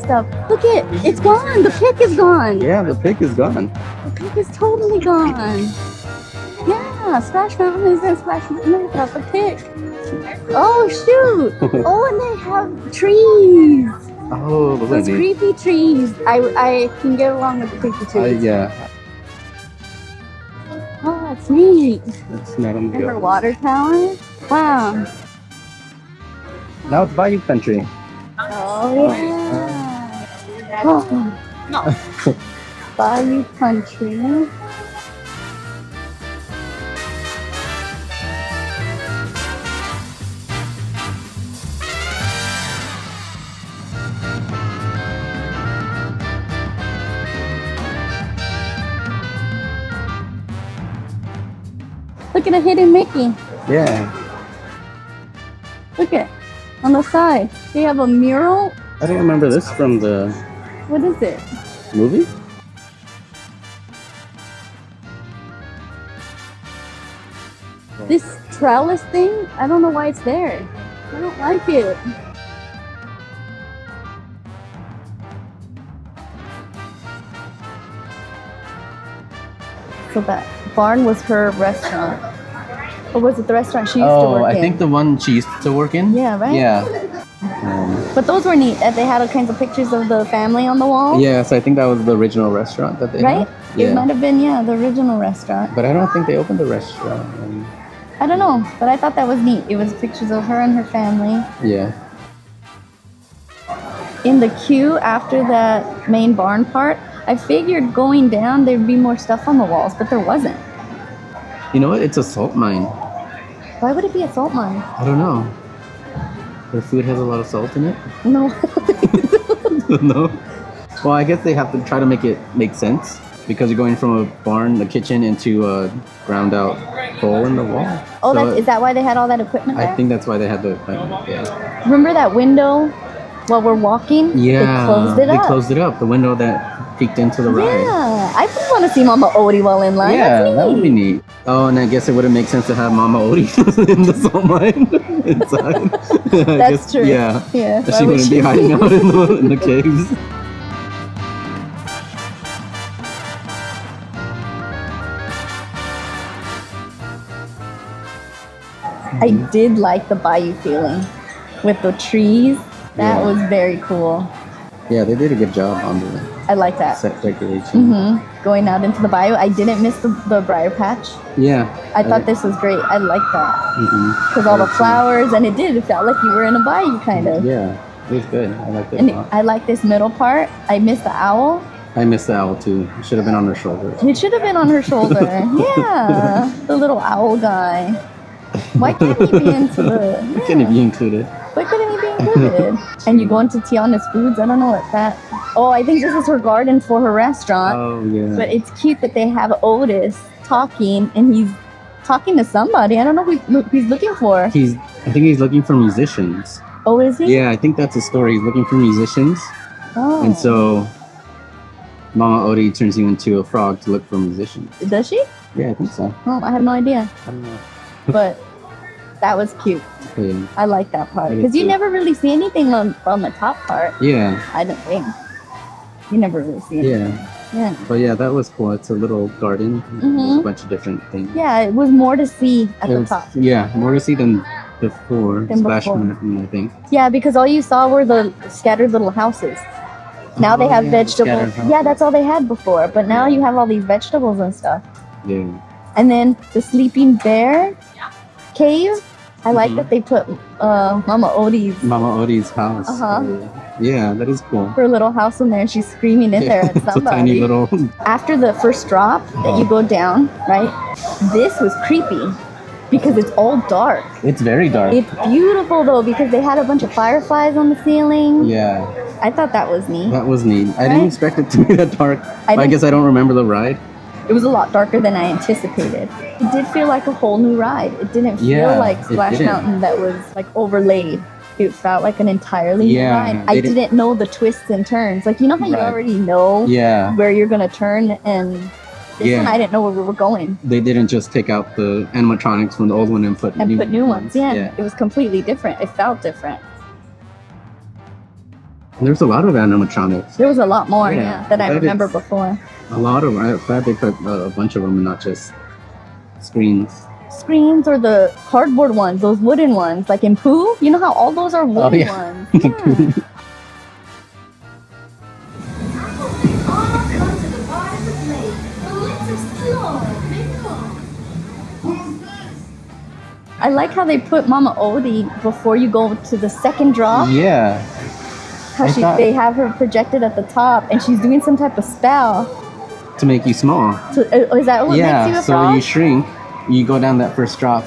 stuff. Look it, it's gone. The pick is gone. Yeah, the pick is gone. The pick is totally gone. Yeah, Splash Mountain isn't Splash Mountain without the pick. Oh shoot! Oh, and they have trees. Oh, those creepy trees. I can get along with the creepy trees. Yeah. Oh, that's neat. That's not on the And her water tower. Wow. Now it's Bayou country. Oh yeah. Oh. Bayou country. Look at a hidden Mickey. Yeah. Look at on the side. They have a mural. I don't remember this from the What is it? movie. This trellis thing? I don't know why it's there. I don't like it. So that barn was her restaurant. Or was it the restaurant she used to work in? Oh, I think the one she used to work in. Yeah, right? Yeah. But those were neat. They had all kinds of pictures of the family on the wall. Yeah, so I think that was the original restaurant that they Right? had. Yeah. It might have been, yeah, the original restaurant. But I don't think they opened the restaurant. I don't know, but I thought that was neat. It was pictures of her and her family. Yeah. In the queue after that main barn part, I figured going down there'd be more stuff on the walls, but there wasn't. You know what? It's a salt mine. Why would it be a salt mine? I don't know. Their food has a lot of salt in it. No. No. Well, I guess they have to try to make it make sense because you're going from a barn, a kitchen, into a ground out hole in the wall. Oh, So is that why they had all that equipment there? I think that's why they had the equipment. Yeah. Remember that window while we're walking? Yeah. They closed it up. They closed it up. The window that peeked into the ride. Yeah. I just want to see Mama Odie while in line. Yeah, That's that would be neat. neat. Oh, and I guess it wouldn't make sense to have Mama Odie in the salt mine inside. I That's guess, true. Yeah. Yeah. She wouldn't be hiding out in the caves. I did like the Bayou feeling with the trees. That Yeah. was very cool. Yeah, they did a good job on the I like that. set decoration. Going out into the bayou. I didn't miss the briar patch. Yeah. I thought this was great. I like that. Mm-hmm. Because all the flowers, and it felt like you were in a bayou kind of. Yeah, it was good. I liked it And a lot. I like this middle part. I missed the owl. I missed the owl too. It should have been on her shoulder. It should have been on her shoulder. Yeah. The little owl guy. Why can't he be into the... It couldn't be included. Why couldn't he be included? And you go into Tiana's Foods. I don't know what that... Oh, I think this is her garden for her restaurant. Oh, yeah. But it's cute that they have Otis talking, and he's talking to somebody. I don't know who he's looking for. I think he's looking for musicians. Oh, is he? Yeah, I think that's the story. He's looking for musicians. Oh. And so Mama Odie turns you into a frog to look for musicians. Does she? Yeah, I think so. Oh, I have no idea. I don't know. But that was cute. Yeah. I like that part. I did Because you too. never really see anything on the top part. Yeah. I don't think. You never really see it. Yeah. Yeah. But yeah, that was cool. It's a little garden. There's a bunch of different things. Yeah, it was more to see at the top. Yeah, more to see than before. Splash before. Mountain, I think. Yeah, because all you saw were the scattered little houses. Now they have yeah, vegetables. scattered houses. Yeah, that's all they had before. But now you have all these vegetables and stuff. Yeah. And then the sleeping bear cave. I like that they put Mama Odie's Mama Odie's house. Yeah, that is cool. her little house in there, and she's screaming in there at It's a somebody. tiny little. After the first drop that you go down, right? This was creepy because it's all dark. It's very dark. It's beautiful though because they had a bunch of fireflies on the ceiling. Yeah, I thought that was neat. that was neat. I didn't Right? expect it to be that dark. I didn't- guess I don't remember the ride. It was a lot darker than I anticipated. It did feel like a whole new ride. It didn't feel Yeah, like it Splash didn't. Mountain that was like overlaid. It felt like an entirely new Yeah, ride. they I didn't- didn't know the twists and turns. Like, you know how you Right. already know Yeah, where you're going to turn, and this Yeah. one I didn't know where we were going. they didn't just take out the animatronics from the old one and put New ones. Yeah, Yeah. it was completely different. It felt different. There's a lot of animatronics. There was a lot more, Yeah. that I But remember it's- before. A lot of. I'm glad they put a bunch of them and not just screens. Screens or the cardboard ones, those wooden ones, like in Pooh. You know how all those are wooden yeah. ones. Yeah. I like how they put Mama Odie before you go to the second drop. Yeah. How I thought- they have her projected at the top, and she's doing some type of spell. To make you small. Is that what makes you Yeah. a So frog? you shrink, you go down that first drop,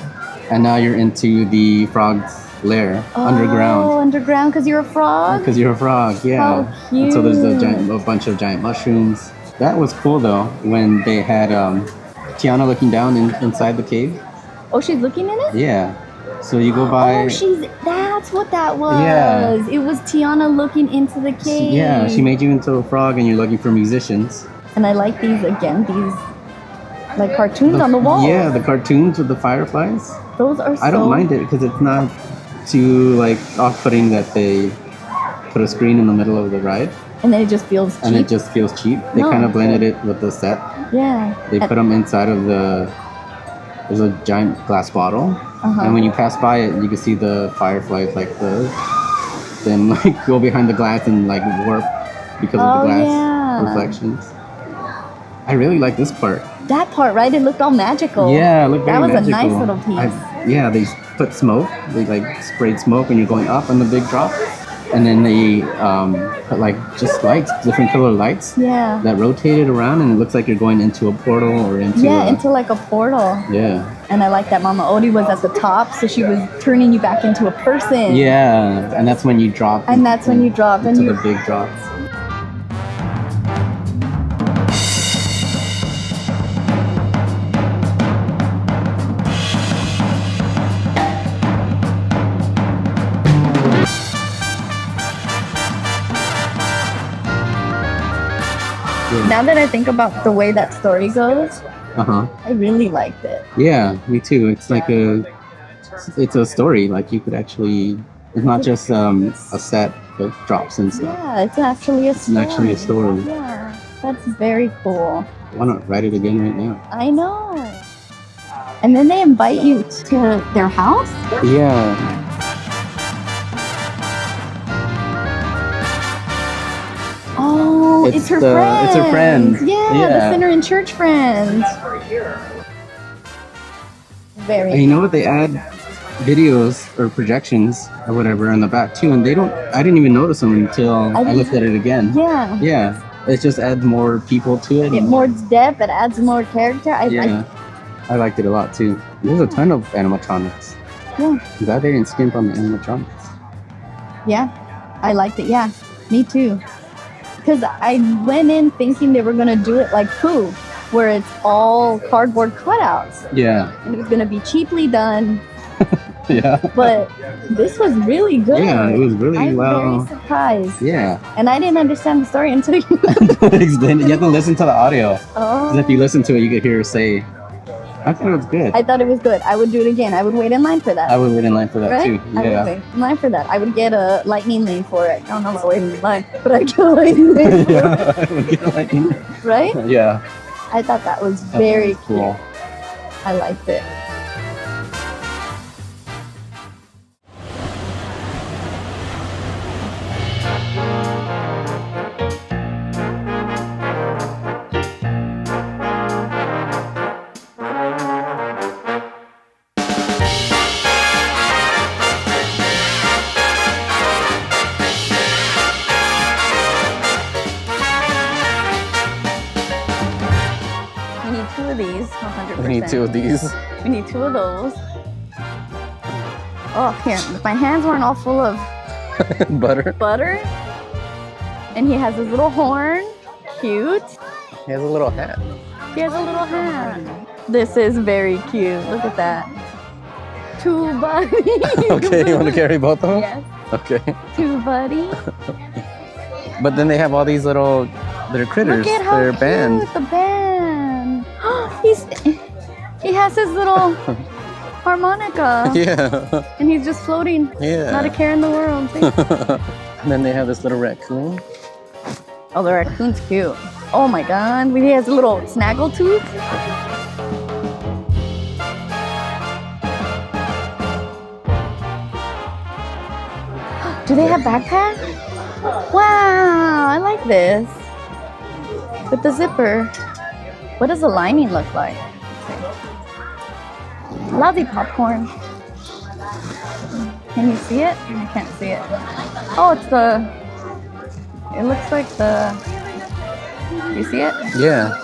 and now you're into the frog's lair Oh, underground. underground, because you're a frog. Because you're a frog, yeah. How And so there's cute. a bunch of giant mushrooms. That was cool though when they had Tiana looking down inside the cave. Oh, she's looking in it. Yeah. So you go by. Oh, that's what that was. Yeah. It was Tiana looking into the cave. Yeah, she made you into a frog, and you're looking for musicians. And I like these like cartoons on the wall. Yeah, the cartoons with the fireflies. Those are so. I don't mind it because it's not too like off-putting that they put a screen in the middle of the ride, And then it just feels cheap. and it just feels cheap. They No, kind of it's blended good. it with the set. Yeah. They put them inside of there's a giant glass bottle, Uh-huh. and when you pass by it, you can see the fireflies then like go behind the glass and like warp because of Oh, the glass yeah. reflections. I really like this part. That part, right? It looked all magical. Yeah, it looked very That was magical. a nice little piece. Yeah, they put smoke. They like sprayed smoke when you're going up on the big drop, and then they put like just lights, different color lights Yeah. that rotated around, and it looks like you're going into a portal or into Into like a portal. yeah. And I like that Mama Odie was at the top, so she was turning you back into a person. Yeah, and that's when you drop. And that's when you drop and into you the big drops. Now that I think about the way that story goes, Uh-huh. I really liked it. Yeah, me too. It's like it's a story. Like you could actually, it's not just a set of drops and stuff. Yeah, it's actually a story. It's actually a story. Yeah, that's very cool. Why not write it again right now? I know. And then they invite you to their house? Yeah. Oh, it's her friend. It's her friend. Yeah, the Yeah. Sinner in Church friends. Very. And you know what? They add videos or projections or whatever in the back too, and I didn't even notice them until I looked at it again. Yeah. Yeah. It just adds more people to it. It more depth, it adds more character. I Yeah. I liked it a lot too. There's a ton of animatronics. Yeah. I'm glad they didn't skimp on the animatronics. Yeah, I liked it. Yeah, me too. Because I went in thinking they were going to do it like Pooh, where it's all cardboard cutouts. Yeah. And it was going to be cheaply done. Yeah. But this was really good. Yeah, it was really I'm well. very surprised. Yeah. And I didn't understand the story until you. You have to listen to the audio. Oh. 'Cause if you listen to it, you could hear her say, I thought it was good. I thought it was good. I would do it again. I would wait in line for that. I would wait in line for that Right? too. I would Yeah. wait in line for that. I would get a lightning lane for it. I don't know about waiting in line, but I get a lightning lane for it. Yeah. I would get lightning. Right? Yeah. I thought that was That very was cool. cute. I liked it. We need two of these, 100%. We need two of these. We need two of those. Oh, here. If my hands weren't all full of Butter. butter. And he has his little horn. Cute. He has a little hat. He has a little hat. This is very cute. Look at that. Two buddies. Okay, you want to carry both of them? Yes. Okay. Two buddies. But then they have all these little, they're critters. Look at how They're cute band. the band. He has his little harmonica. Yeah. And he's just floating. Yeah. Not a care in the world. And then they have this little raccoon. Oh, the raccoon's cute. Oh my god, he has a little snaggle tooth. Do they have backpacks? Wow, I like this. With the zipper. What does the lining look like? Lousy popcorn. Can you see it? I can't see it. Oh, it's the... It looks like the... You see it? Yeah.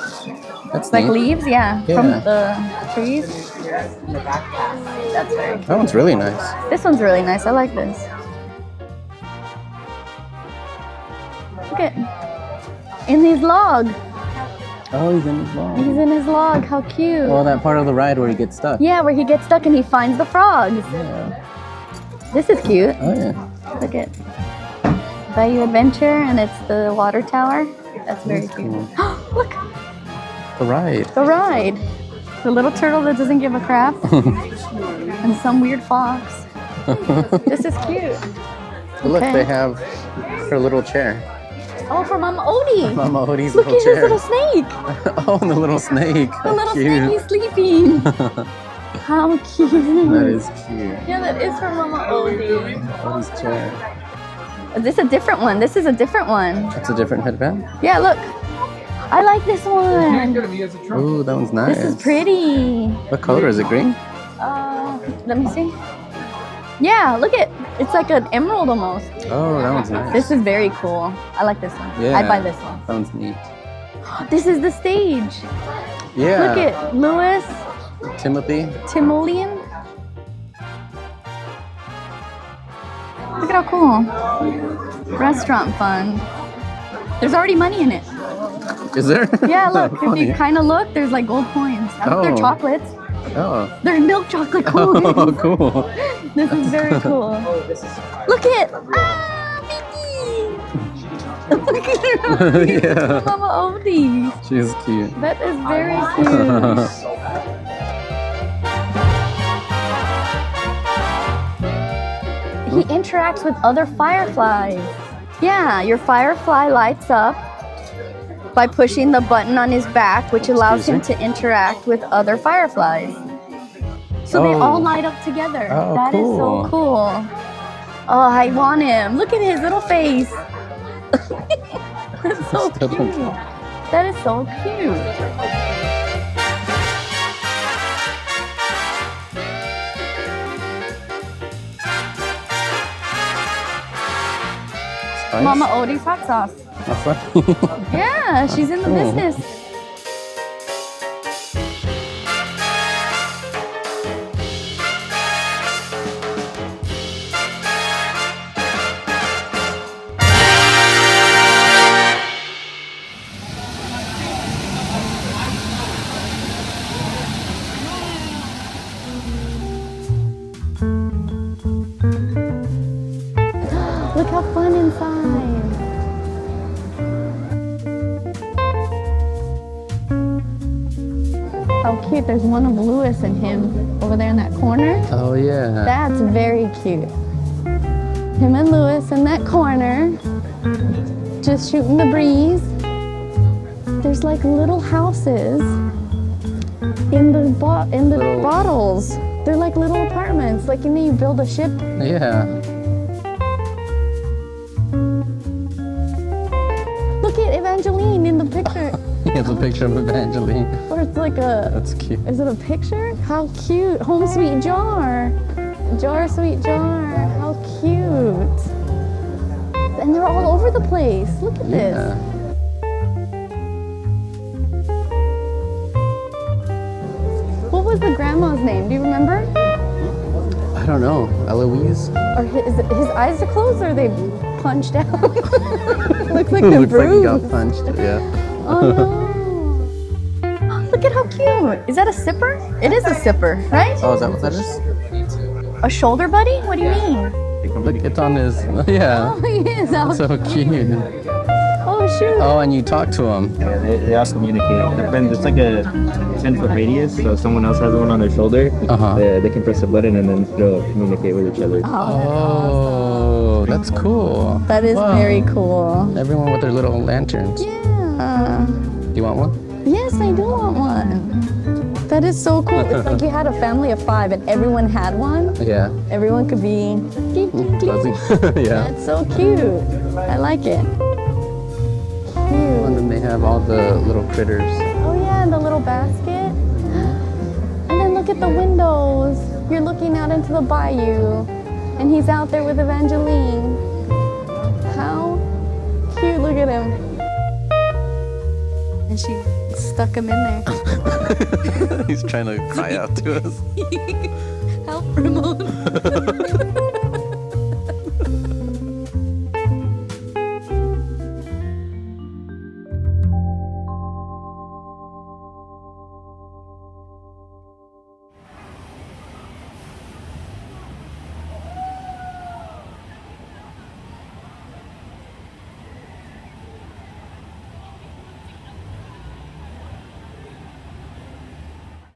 That's Like neat. leaves, yeah, Yeah. from the trees. That's very cute. That one's really nice. This one's really nice. I like this. Look at in his log. Oh, he's in his log. He's in his log. How cute. Well, that part of the ride where he gets stuck. Yeah, where he gets stuck and he finds the frogs. Yeah. This is cute. Oh, yeah. Look at Bayou Adventure, and it's the water tower. That's very cute. Look, The ride. the ride. The little turtle that doesn't give a crap, and some weird fox. This is cute. Look, Okay. they have her little chair. Oh, for Mama Odie. Mama Odie's Look little at chair. his little snake. Oh, the little snake. The How little cute. snake, he's sleeping. How cute. That is cute. Yeah, that is for Mama Odie. Odie's chair. This is a different one. This is a different one. That's a different headband. Yeah, look. I like this one. Ooh, that one's nice. This is pretty. What color is it? Green? Let me see. Yeah, look at it's like an emerald almost. Oh, that one's nice. This is very cool. I like this one. Yeah. I'd buy this one. That one's neat. This is the stage. Yeah. Look at Louis, Timothy. Timoleon. Look at how cool. Restaurant fun. There's already money in it. Is there? Yeah, look. If Funny. you kind of look, there's like gold coins. I think they're Oh. chocolates. Oh. There's milk chocolate coins. Oh, cool. This is very cool. Look at Vicky. Look at her. Yeah. Mama Odie. She's cute. That is very cute. He interacts with other fireflies. Yeah, your firefly lights up by pushing the button on his back, which allows him to interact with other fireflies. So they Oh. all light up together. Oh, That is so cool. Oh, I want him. Look at his little face. That's so Still don't cute. That is so cute. Spice? Mama Odie's hot sauce. That's funny. Yeah, she's in the Cool. business. Look how fun inside. How cute. There's one of Louis and him over there in that corner. Oh, yeah. That's very cute. Him and Louis in that corner, just shooting the breeze. There's like little houses in the Little- bottles. They're like little apartments. Like you build a ship. Yeah. Look at Evangeline in the picture. He has a picture of Evangeline. Or it's like a. That's cute. Is it a picture? How cute. Home sweet jar. Jar sweet jar. How cute. And they're all over the place. Look at this. Yeah. What was the grandma's name? Do you remember? I don't know. Eloise? Or his eyes are closed or are they punched out? Looks like they're Looks like he bruised. got punched. Yeah. Oh no. Look at how cute. Is that a sipper? It is a sipper, right? Oh, is that what that is? A shoulder buddy? What do you mean? Look, it's on his. Yeah. Oh, he is. How So cute. Oh, shoot. Oh, and you talk to him. Yeah, they all communicate. Depends. It's like a 10-foot radius, so if someone else has one on their shoulder, Uh-huh. they can press a button and then they'll communicate with each other. Oh, Oh, that's cool. That is Wow. very cool. Everyone with their little lanterns. Yeah. Do you want one? Yes, I do want one. That is so cool. It's like you had a family of 5 and everyone had one. Yeah. Everyone could be. Fuzzy. Yeah. That's so cute. I like it. Cute. And then they have all the little critters. Oh yeah, and the little basket. And then look at the windows. You're looking out into the bayou. And he's out there with Evangeline. How cute. Look at him. And she stuck him in there. He's trying to cry out to us. Help, Ramon.